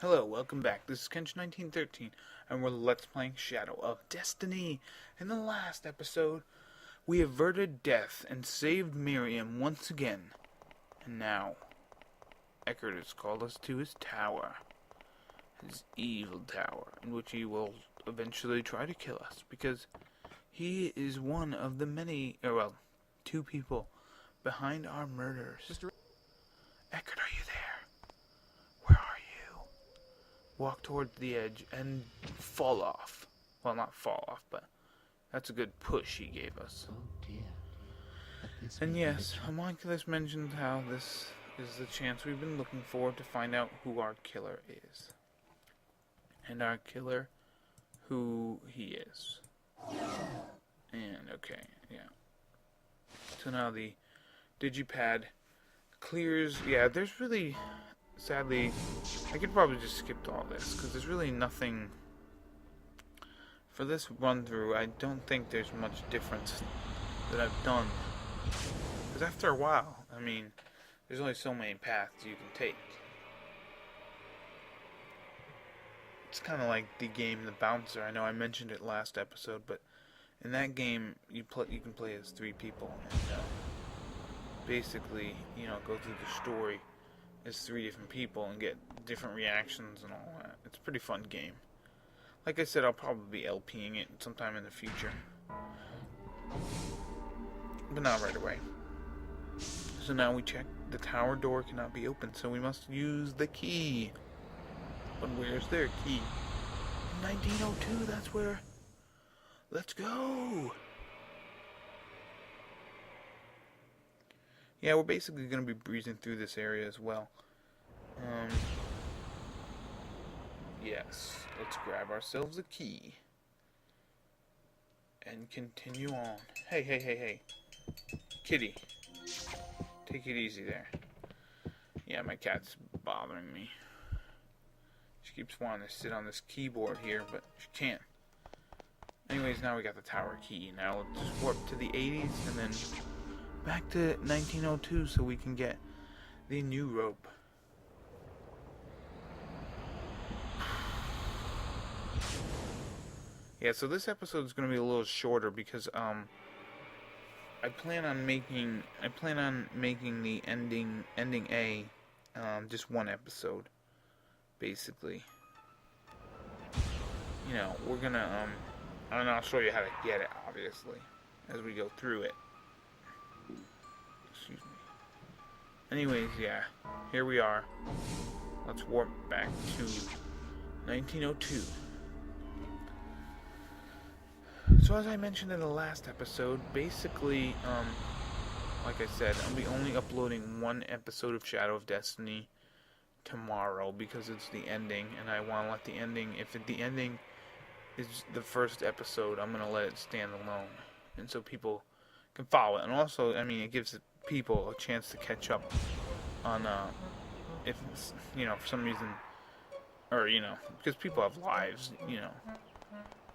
Hello, welcome back. This is Kench1913, and we're Let's Playing Shadow of Destiny. In the last episode, we averted death and saved Miriam once again. And now, Eckert has called us to his tower. His evil tower, in which he will eventually try to kill us, because he is one of the many, two people behind our murders. Mr. Eckert, are you there? Where are you? Walk towards the edge and fall off. Well, not fall off, but that's a good push he gave us. Oh dear. And yes, Homunculus mentioned how this is the chance we've been looking for to find out who our killer is. And our killer, who he is. And, okay, yeah. So now the digipad clears. Yeah, there's really, sadly, I could probably just skip all this, because there's really nothing. For this run through, I don't think there's much difference that I've done. Because after a while, I mean, there's only so many paths you can take. It's kind of like the game The Bouncer. I know I mentioned it last episode, but in that game, you can play as 3 people, and basically, go through the story as 3 different people and get different reactions and all that. It's a pretty fun game. Like I said, I'll probably be LPing it sometime in the future, but not right away. So now we check the tower door cannot be opened, so we must use the key. But where's their key? 1902, that's where. Let's go! Yeah, we're basically going to be breezing through this area as well. Yes, let's grab ourselves a key. And continue on. Hey. Kitty. Take it easy there. Yeah, my cat's bothering me. She keeps wanting to sit on this keyboard here, but she can't. Anyways, now we got the tower key. Now let's just warp to the 80s and then back to 1902 so we can get the new rope. Yeah, so this episode is going to be a little shorter because I plan on making the ending A just one episode, basically. We're gonna and I'll show you how to get it, obviously, as we go through it. Excuse me. Anyways, yeah, here we are. Let's warp back to 1902. So as I mentioned in the last episode, basically, like I said, I'll be only uploading one episode of Shadow of Destiny tomorrow because it's the ending, and I want to let the ending, if the ending is the first episode, I'm going to let it stand alone, and so people can follow it. And also, I mean, it gives people a chance to catch up on, if, for some reason, or, because people have lives,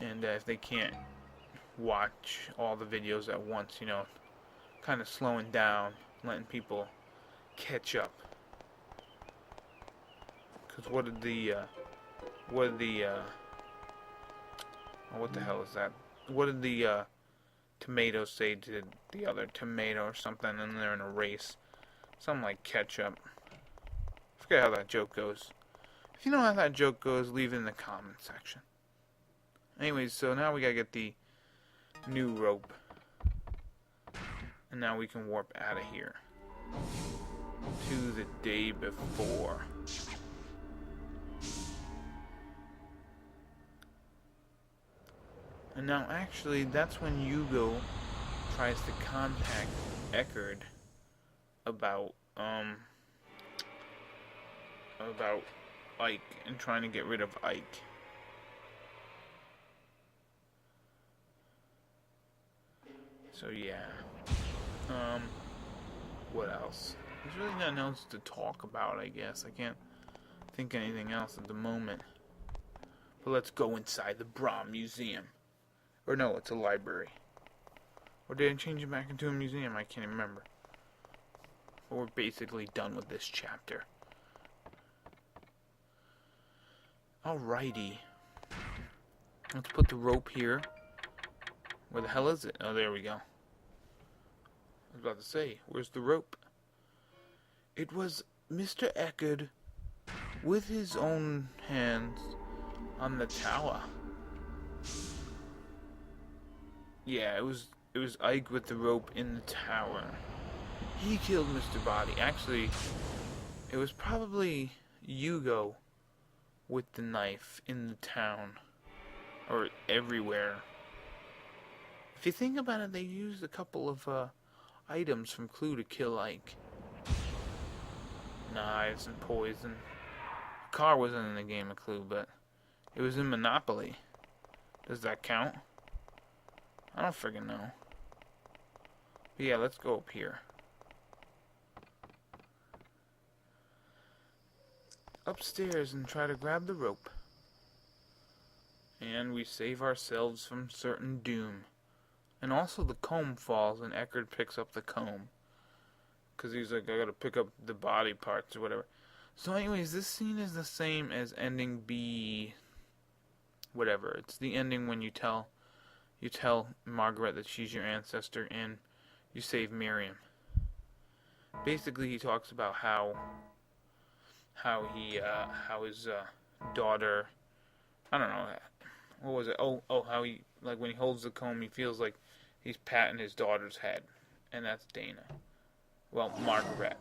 and if they can't watch all the videos at once, kind of slowing down, letting people catch up. Because what the hell is that? What did the tomato say to the other tomato or something, and they're in a race? Something like catch up. I forget how that joke goes. If you know how that joke goes, leave it in the comment section. Anyways, so now we gotta get the new rope. And now we can warp out of here to the day before. And now actually that's when Hugo tries to contact Eckert about Ike and trying to get rid of Ike. So yeah. What else? There's really nothing else to talk about, I guess. I can't think of anything else at the moment. But let's go inside the Brahm Museum. Or no, it's a library. Or did I change it back into a museum? I can't even remember. But we're basically done with this chapter. Alrighty. Let's put the rope here. Where the hell is it? Oh, there we go. I was about to say, where's the rope? It was Mr. Eckerd with his own hands on the tower. Yeah, it was Ike with the rope in the tower. He killed Mr. Body. Actually, it was probably Hugo with the knife in the town. Or everywhere. If you think about it, they used a couple of items from Clue to kill Ike. Knives and poison. A car wasn't in the game of Clue, but it was in Monopoly. Does that count? I don't friggin' know. But yeah, let's go up here. Upstairs and try to grab the rope. And we save ourselves from certain doom. And also the comb falls and Eckerd picks up the comb. Because he's like, I gotta pick up the body parts or whatever. So anyways, this scene is the same as ending B... whatever. It's the ending when you tell Margaret that she's your ancestor and you save Miriam. Basically, he talks about how his daughter, I don't know, what was it? Oh, how he, like when he holds the comb, he feels like he's patting his daughter's head, and that's Dana. Well, Margaret.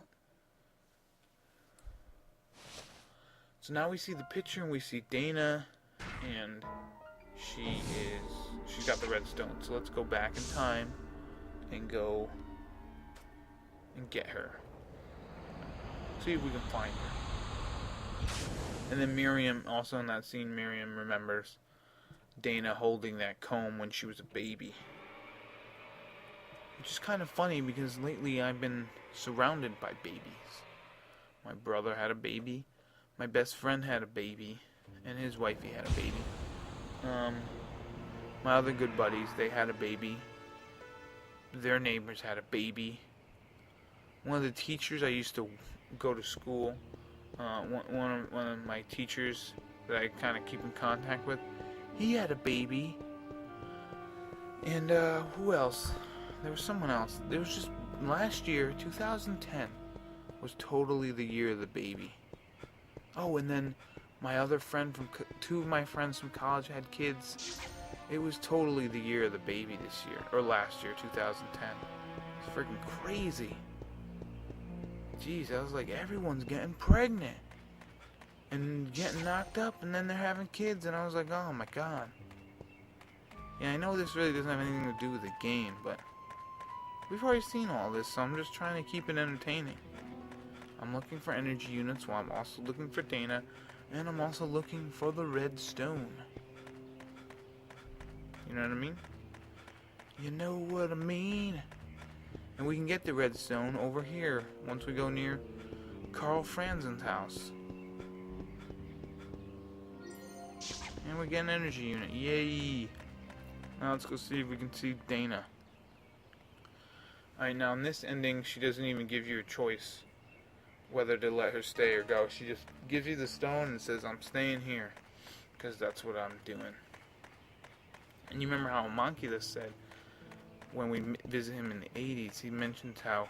So now we see the picture, and we see Dana, and she's got the red stone. So let's go back in time and go and get her. See if we can find her. And then Miriam, also in that scene, Miriam remembers Dana holding that comb when she was a baby. Which is kind of funny because lately I've been surrounded by babies. My brother had a baby. My best friend had a baby. And his wifey had a baby. My other good buddies, they had a baby. Their neighbors had a baby. One of the teachers I used to go to school, one of my teachers that I kind of keep in contact with, he had a baby. And who else? There was someone else. There was just last year, 2010, was totally the year of the baby. Oh, and then my other friend two of my friends from college had kids. It was totally the year of the baby this year, or last year, 2010. It's freaking crazy. Jeez, I was like, everyone's getting pregnant and getting knocked up, and then they're having kids, and I was like, oh my god. Yeah, I know this really doesn't have anything to do with the game, but we've already seen all this, so I'm just trying to keep it entertaining. I'm looking for energy units while I'm also looking for Dana, and I'm also looking for the red stone. You know what I mean? You know what I mean? And we can get the red stone over here once we go near Carl Franzen's house. And we get an energy unit. Yay! Now let's go see if we can see Dana. Alright, now in this ending, she doesn't even give you a choice whether to let her stay or go. She just gives you the stone and says, I'm staying here, because that's what I'm doing. And you remember how Homunculus said, when we visit him in the 80s, he mentions how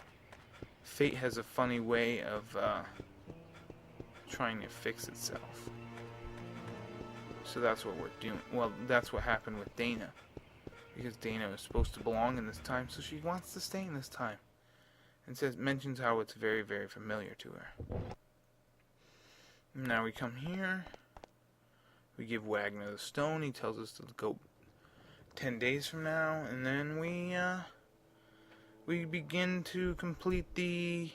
fate has a funny way of trying to fix itself. So that's what we're doing. Well, that's what happened with Dana. Because Dana was supposed to belong in this time, so she wants to stay in this time. And mentions how it's very, very familiar to her. Now we come here. We give Wagner the stone. He tells us to go 10 days from now, and then we begin to complete the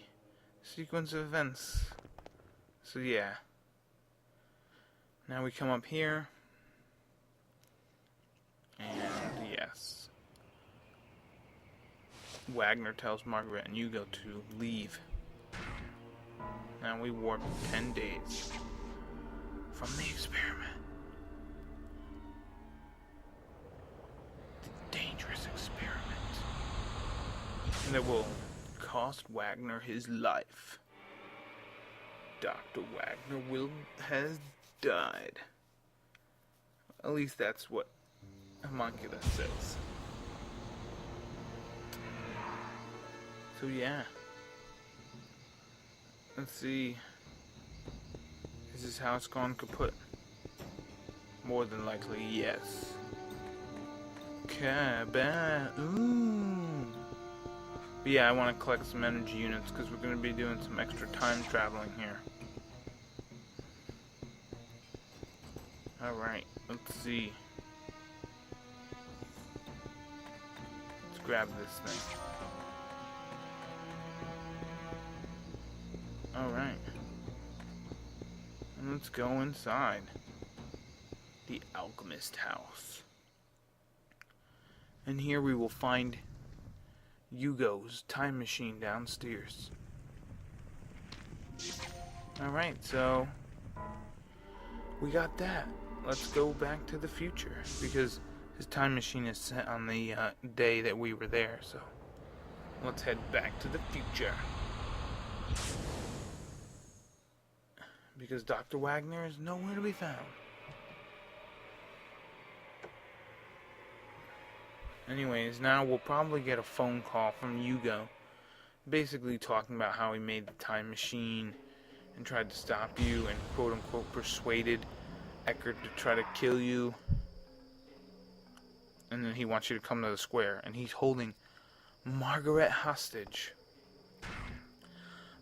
sequence of events. So yeah. Now we come up here, and yes, Wagner tells Margaret and Hugo to leave. Now we warp 10 days from the experiment. Dangerous experiment. And that will cost Wagner his life. Dr. Wagner has died. At least that's what Homuncula says. So yeah. Let's see. Is his house gone kaput? More than likely, yes. Ooh. But yeah, I want to collect some energy units because we're going to be doing some extra time traveling here. Alright, let's see. Let's grab this thing. Alright. And let's go inside the alchemist house. And here we will find Yugo's time machine downstairs. Alright, so we got that. Let's go back to the future because his time machine is set on the day that we were there, so let's head back to the future. Because Dr. Wagner is nowhere to be found. Anyways, now we'll probably get a phone call from Yugo, basically talking about how he made the time machine and tried to stop you and quote-unquote persuaded Eckert to try to kill you. And then he wants you to come to the square, and he's holding Margaret hostage.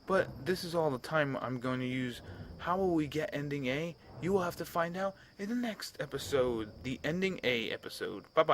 But this is all the time I'm going to use. How will we get ending A? You will have to find out in the next episode, the ending A episode. Bye-bye.